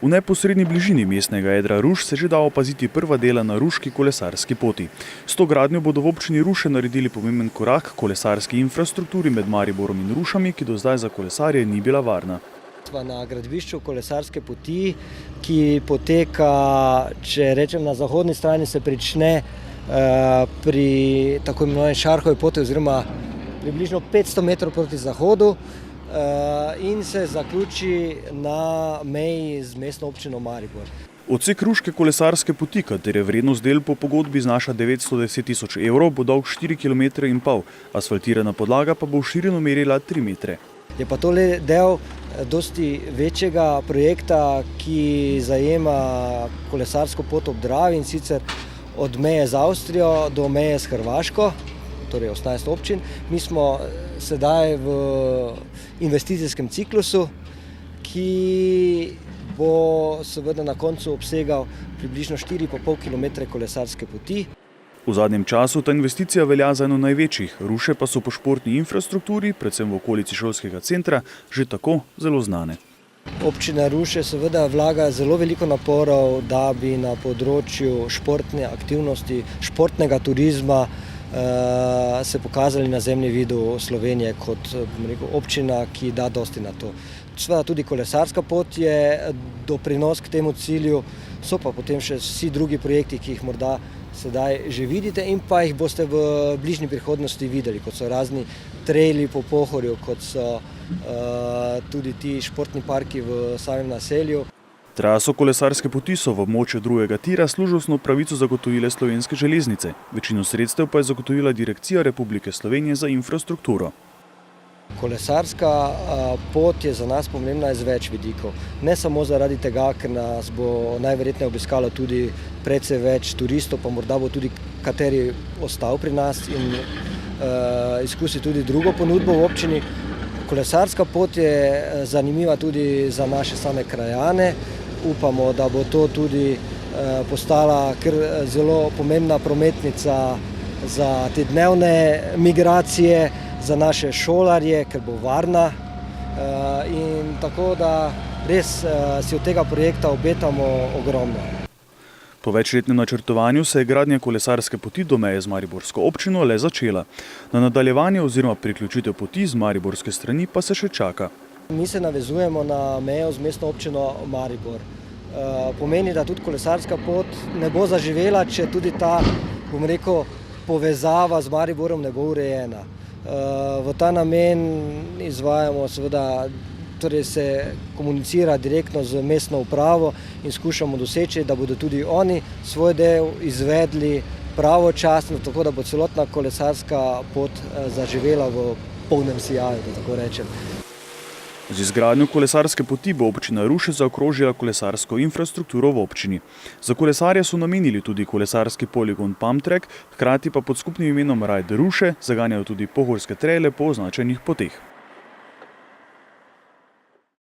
V neposredni bližini mestnega jedra Ruš se že da opaziti prva dela na ruški kolesarski poti. S to gradnjo bodo v občini Ruše naredili pomemben korak k kolesarski infrastrukturi med Mariborom in Rušami, ki do zdaj za kolesarje ni bila varna. Smo na gradbišču kolesarske poti, ki poteka, če rečem, na zahodni strani se prične pri tako imenovani Šarhovi poti oziroma približno 500 metrov proti zahodu in se zaključi na meji z mestno občino Maribor. Odsek ruške kolesarske poti, katere vrednost del po pogodbi znaša 910 tisoč evrov, bo dolg 4,5 km, asfaltirana podlaga pa bo v širino merila 3 metre. Je pa to le del dosti večjega projekta, ki zajema kolesarsko pot ob Dravi, in sicer od meje z Avstrijo do meje s Hrvaško, torej 18 občin. Mi smo sedaj v investicijskem ciklusu, ki bo seveda na koncu obsegal približno 4,5 km kolesarske poti. V zadnjem času ta investicija velja za eno največjih, Ruše pa so po športni infrastrukturi, predvsem v okolici šolskega centra, že tako zelo znane. Občina Ruše seveda vlaga zelo veliko naporov, da bi na področju športne aktivnosti, športnega turizma se pokazali na zemljevidu Slovenije kot občina, ki da dosti na to. Seveda tudi kolesarska pot je doprinos k temu cilju, so pa potem še vsi drugi projekti, ki jih morda sedaj že vidite in pa jih boste v bližnji prihodnosti videli, kot so razni trejli po Pohorju, kot so tudi ti športni parki v samem naselju. Traso kolesarske poti so v območju drugega tira služnostno pravico zagotovile Slovenske železnice. Večino sredstev pa je zagotovila Direkcija Republike Slovenije za infrastrukturo. Kolesarska pot je za nas pomembna iz več vidikov. Ne samo zaradi tega, ker nas bo najverjetneje obiskalo tudi precej več turistov, pa morda bo tudi kateri ostal pri nas in izkusi tudi drugo ponudbo v občini. Kolesarska pot je zanimiva tudi za naše same krajane. Upamo, da bo to tudi postala kar zelo pomembna prometnica za te dnevne migracije, za naše šolarje, ker bo varna. In tako da res si od tega projekta obetamo ogromno. Po večletnem načrtovanju se je gradnja kolesarske poti do meje z mariborsko občino le začela. Na nadaljevanje oziroma priključitev poti z mariborske strani pa se še čaka. Mi se navezujemo na mejo z mestno občino Maribor. Pomeni, da tudi kolesarska pot ne bo zaživela, če tudi ta, bom rekel, povezava z Mariborom ne bo urejena. V ta namen izvajamo seveda, torej se komunicira direktno z mestno upravo in skušamo doseči, da bodo tudi oni svoj del izvedli pravočasno, tako da bo celotna kolesarska pot zaživela v polnem sijaju, da tako rečem. Z izgradnjo kolesarske poti bo občina Ruše zaokrožila kolesarsko infrastrukturo v občini. Za kolesarje so namenili tudi kolesarski poligon Pump Track, hkrati pa pod skupnim imenom Ride Ruše zaganjajo tudi pohorske trejle po označenih poteh.